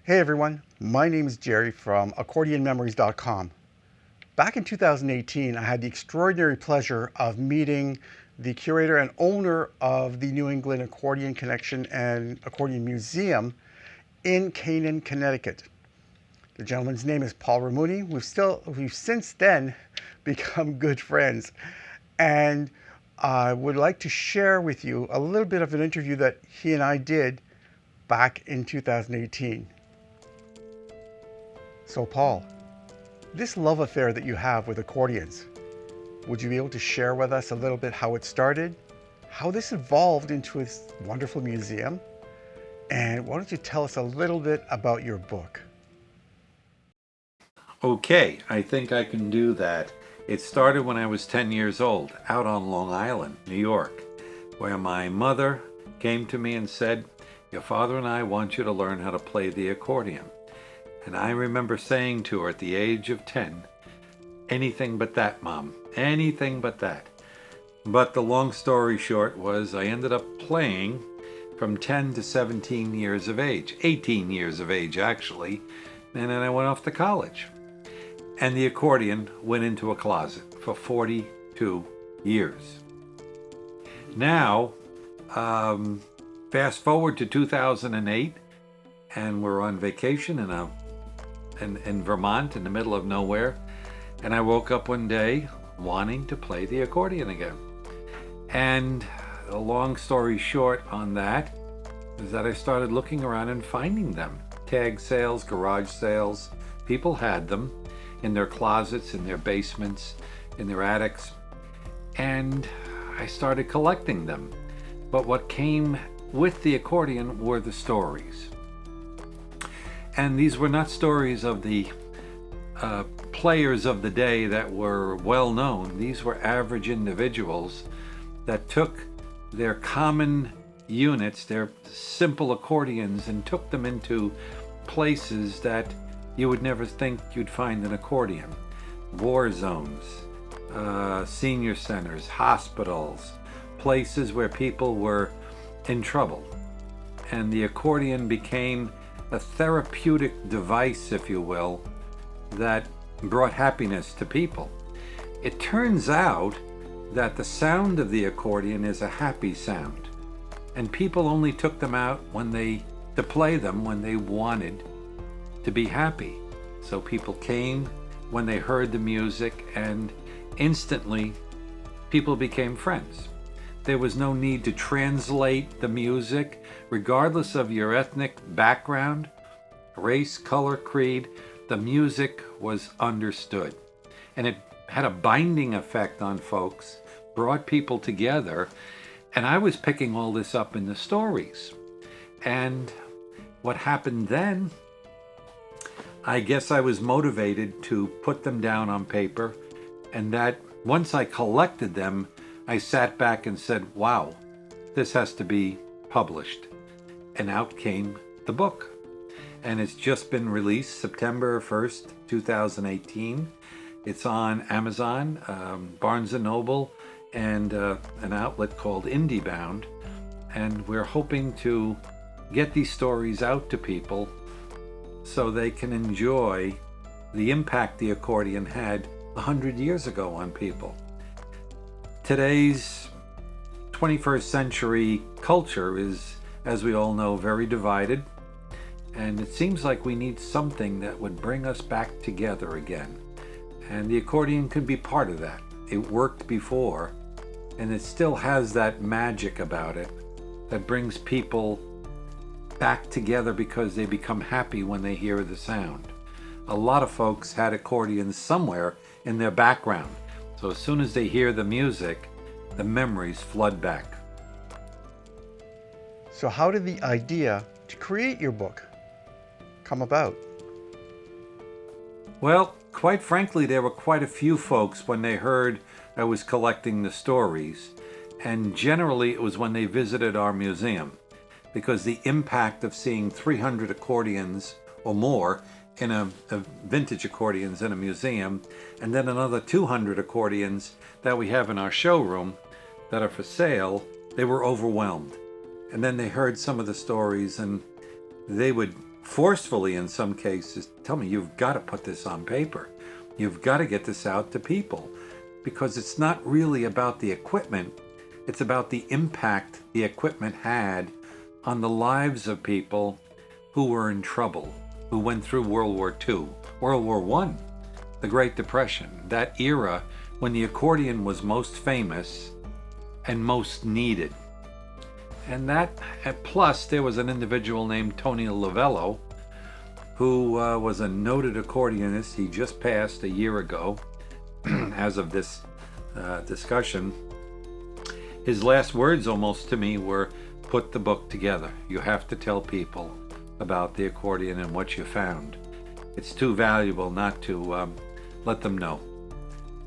Hey everyone, my name is Jerry from AccordionMemories.com. Back in 2018, I had the extraordinary pleasure of meeting the curator and owner of the New England Accordion Connection and Accordion Museum in Canaan, Connecticut. The gentleman's name is Paul Ramunni. We've since then become good friends. And I would like to share with you a little bit of an interview that he and I did back in 2018. So Paul, this love affair that you have with accordions, would you be able to share with us a little bit how it started, how this evolved into a wonderful museum, and why don't you tell us a little bit about your book? Okay, I think I can do that. It started when I was 10 years old, out on Long Island, New York, where my mother came to me and said, "Your father and I want you to learn how to play the accordion." And I remember saying to her at the age of 10, "Anything but that, Mom, anything but that." But the long story short was I ended up playing from 10 to 17 years of age, 18 years of age actually, and then I went off to college. And the accordion went into a closet for 42 years. Now, fast forward to 2008, and we're on vacation in Vermont, in the middle of nowhere, and I woke up one day wanting to play the accordion again. And a long story short on that is that I started looking around and finding them. Tag sales, garage sales, people had them in their closets, in their basements, in their attics, and I started collecting them. But what came with the accordion were the stories. And these were not stories of the players of the day that were well known. These were average individuals that took their common units, their simple accordions, and took them into places that you would never think you'd find an accordion. War zones, senior centers, hospitals, places where people were in trouble. And the accordion became a therapeutic device, if you will, that brought happiness to people. It turns out that the sound of the accordion is a happy sound, and people only took them out to play them when they wanted to be happy. So people came when they heard the music, and instantly people became friends. There was no need to translate the music, regardless of your ethnic background, race, color, creed. The music was understood, and it had a binding effect on folks, brought people together. And I was picking all this up in the stories. And what happened then, I guess I was motivated to put them down on paper, and that once I collected them, I sat back and said, wow, this has to be published. And out came the book. And it's just been released September 1st, 2018. It's on Amazon, Barnes & Noble, and an outlet called IndieBound. And we're hoping to get these stories out to people so they can enjoy the impact the accordion had 100 years ago on people. Today's 21st century culture is, as we all know, very divided, and it seems like we need something that would bring us back together again. And the accordion can be part of that. It worked before, and it still has that magic about it that brings people back together because they become happy when they hear the sound. A lot of folks had accordions somewhere in their background, so as soon as they hear the music, the memories flood back. So how did the idea to create your book come about? Well, quite frankly, there were quite a few folks when they heard I was collecting the stories, and generally it was when they visited our museum, because the impact of seeing 300 accordions or more in a vintage accordions in a museum, and then another 200 accordions that we have in our showroom that are for sale, they were overwhelmed. And then they heard some of the stories, and they would forcefully in some cases tell me, you've got to put this on paper. You've got to get this out to people, because it's not really about the equipment. It's about the impact the equipment had on the lives of people who were in trouble, who went through World War II, World War I, the Great Depression, that era when the accordion was most famous and most needed. And that, plus there was an individual named Tony Lavello, who was a noted accordionist. He just passed a year ago as of this discussion. His last words almost to me were, put the book together. You have to tell people about the accordion and what you found. It's too valuable not to let them know.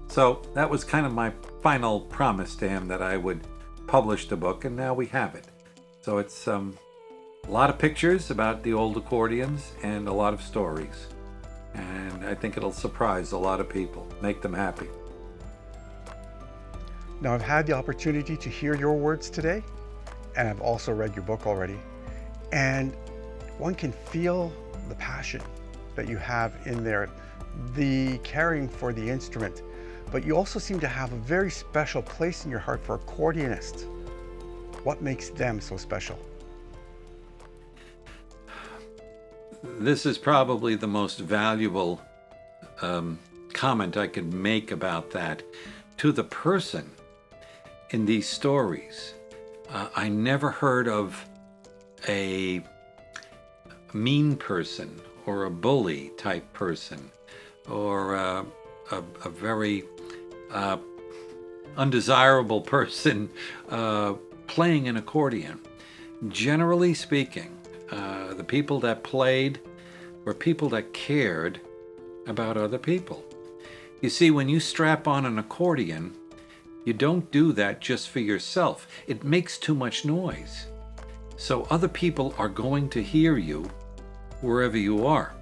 So that was kind of my final promise to him, that I would publish the book, and now we have it. So it's a lot of pictures about the old accordions and a lot of stories. And I think it'll surprise a lot of people, make them happy. Now, I've had the opportunity to hear your words today, and I've also read your book already. And one can feel the passion that you have in there, the caring for the instrument, but you also seem to have a very special place in your heart for accordionists. What makes them so special? This is probably the most valuable comment I could make about that. To the person in these stories, I never heard of a mean person or a bully type person or a very undesirable person playing an accordion. Generally speaking, the people that played were people that cared about other people. You see, when you strap on an accordion, you don't do that just for yourself. It makes too much noise. So other people are going to hear you wherever you are,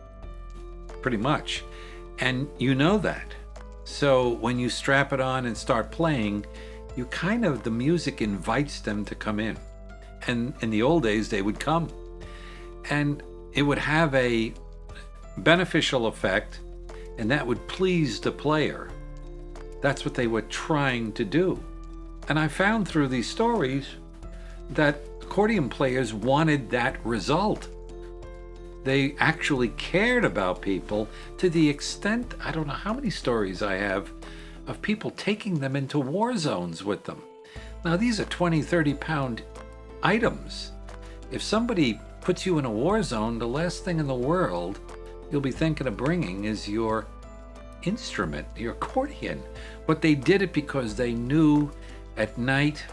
pretty much. And you know that. So when you strap it on and start playing, you the music invites them to come in. And in the old days, they would come. And it would have a beneficial effect, and that would please the player. That's what they were trying to do. And I found through these stories that accordion players wanted that result. They actually cared about people to the extent, I don't know how many stories I have of people taking them into war zones with them. Now, these are 20, 30-pound items. If somebody puts you in a war zone, the last thing in the world you'll be thinking of bringing is your instrument, your accordion. But they did it because they knew at night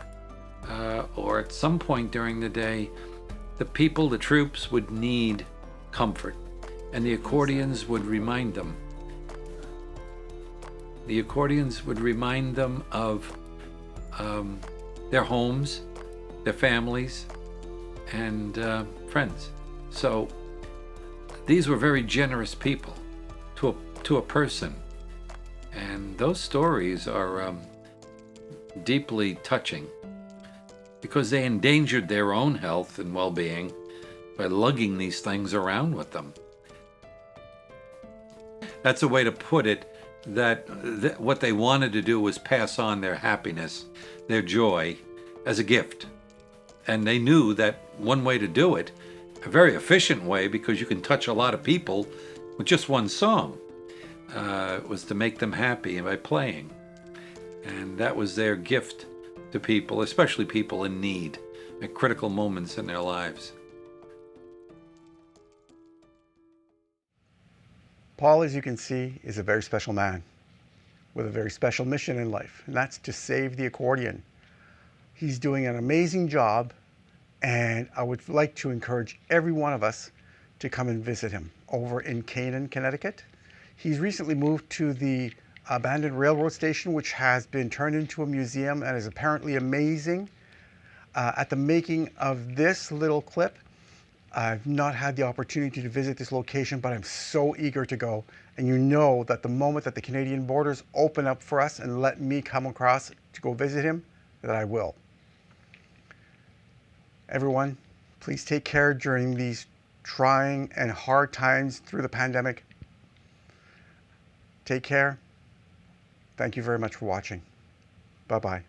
or at some point during the day, the people, the troops, would need comfort, and the accordions would remind them. The accordions would remind them of their homes, their families, and friends. So these were very generous people to a person, and those stories are deeply touching because they endangered their own health and well-being by lugging these things around with them. That's a way to put it, that what they wanted to do was pass on their happiness, their joy, as a gift. And they knew that one way to do it, a very efficient way, because you can touch a lot of people with just one song, was to make them happy by playing. And that was their gift to people, especially people in need at critical moments in their lives. Paul, as you can see, is a very special man with a very special mission in life, and that's to save the accordion. He's doing an amazing job, and I would like to encourage every one of us to come and visit him over in Canaan, Connecticut. He's recently moved to the abandoned railroad station, which has been turned into a museum and is apparently amazing. At the making of this little clip, I've not had the opportunity to visit this location, but I'm so eager to go. And you know that the moment that the Canadian borders open up for us and let me come across to go visit him, that I will. Everyone, please take care during these trying and hard times through the pandemic. Take care. Thank you very much for watching. Bye-bye.